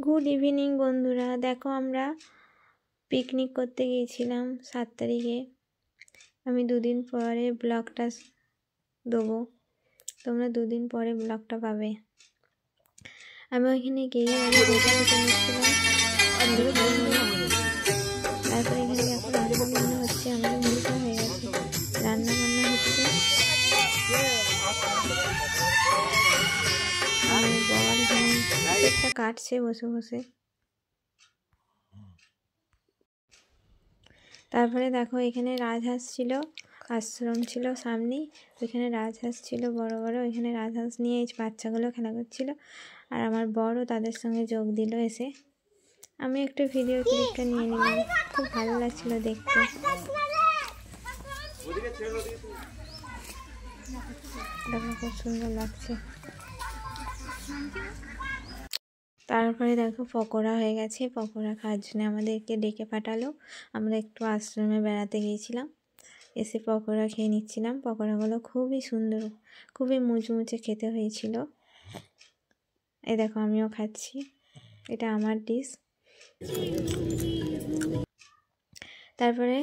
Good evening বন্ধুরা, দেখো আমরা পিকনিক করতে গিয়েছিলাম 7 তারিখে। আমি দুদিন পরে ব্লগটা দেবো, তোমরা দুদিন পরে ব্লগটা পাবে। আমি ওইখানে গিয়ে তারপরে এখানে দেখো রান্না বান্না হচ্ছে, আমাদের মুড়িটা হয়ে গেছে, রান্না বান্না হচ্ছে। বাবার এখানে একটা কাটছে বসে বসে। তারপরে দেখো এখানে রাজহাঁস ছিল, আশ্রম ছিল সামনেই, ওইখানে রাজহাঁস ছিল বড় বড়। ওইখানে রাজহাঁস নিয়ে এই বাচ্চাগুলো খেলা করছিল, আর আমার বড় তাদের সঙ্গে যোগ দিল এসে। আমি একটু ভিডিও ক্লিপটা নিয়ে নিলাম, খুব ভালো লাগছিল দেখতে। দেখো খুব সুন্দর লাগছে। তারপরে দেখো পকোড়া হয়ে গেছে, পকোড়া খাওয়ার জন্য আমাদেরকে ডেকে পাঠালো। আমরা একটু আশ্রমে বেড়াতে গিয়েছিলাম, এসে পকোড়া খেয়ে নিচ্ছিলাম। পকোড়াগুলো খুবই সুন্দর, খুবই মুচমুচে খেতে হয়েছিল। এই দেখো আমিও খাচ্ছি, এটা আমার ডিশ। তারপরে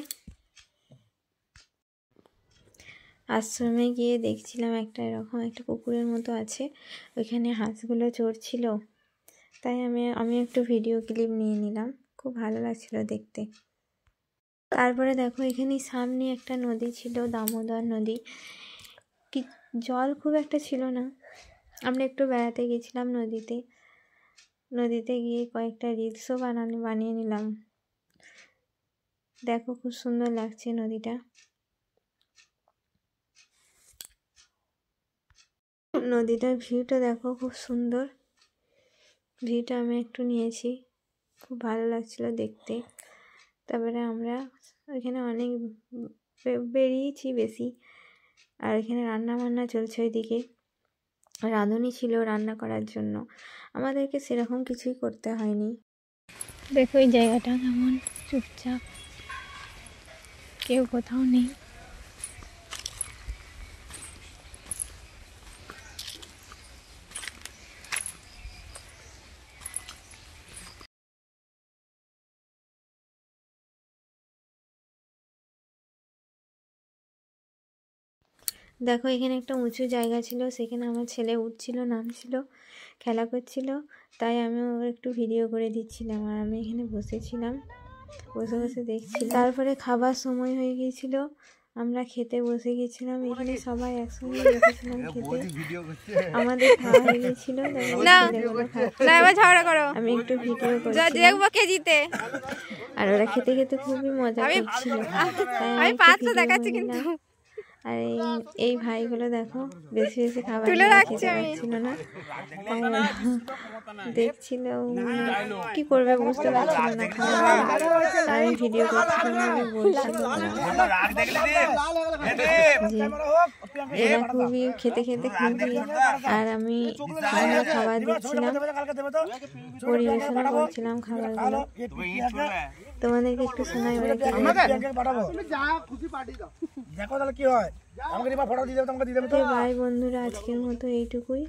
আশ্রমে গিয়ে দেখছিলাম একটা এরকম একটা পুকুরের মতো আছে, ওইখানে হাঁসগুলো চড়ছিল, তাই আমি একটু ভিডিও ক্লিপ নিয়ে নিলাম, খুব ভালো লাগছিল দেখতে। তারপরে দেখো এখানে সামনে একটা নদী ছিল, দামোদর নদী। কি জল খুব একটা ছিল না, আমরা একটু বেড়াতে গেছিলাম নদীতে গিয়ে কয়েকটা রিলসও বানিয়ে নিলাম। দেখো খুব সুন্দর লাগছে নদীটা। নদীটার ভিউটা দেখো খুব সুন্দর, ভিউটা আমি একটু নিয়েছি, খুব ভালো লাগছিল দেখতে। তারপরে আমরা ওইখানে অনেক বেরিয়েছি বেশি, আর এখানে রান্না বান্না চলছে। ওইদিকে রাঁধুনি ছিল রান্না করার জন্য, আমাদেরকে সেরকম কিছুই করতে হয়নি। দেখো এই জায়গাটা কেমন চুপচাপ, কেউ কোথাও নেই। দেখো এখানে একটা উঁচু জায়গা ছিল, সেখানে আমার ছেলে উঠছিল, নামছিল, খেলা করছিল, তাই আমিও একটু ভিডিও করে দিচ্ছিলাম। আর আমি এখানে বসেছিলাম, বসে বসে দেখছি। তারপরে খাবার সময় হয়ে গিয়েছিল, আমরা খেতে বসে গেছিলাম। এখানে সবাই একসঙ্গে বসেছিলাম খেতে, আমাদের খাওয়া হয়ে গেছিল। আমি একটু ভিডিও করছি, আর ওরা খেতে খেতে খুবই মজা করছিল। আর এই ভাইগুলো দেখো বেশি বেশি খাবার খেতে পারছিল না, দেখছিল কি করবে বুঝতে পারছিল না খাবার। আমি ভিডিও করছিলাম, এরা খুবই খেতে খেতে খুবই, আর আমি খাবার দিচ্ছিলাম, পরিবেশনা করছিলাম খাবারগুলো। তোমাদেরকে একটু শোনাই বাই বন্ধুরা, আজকের মতো এইটুকুই।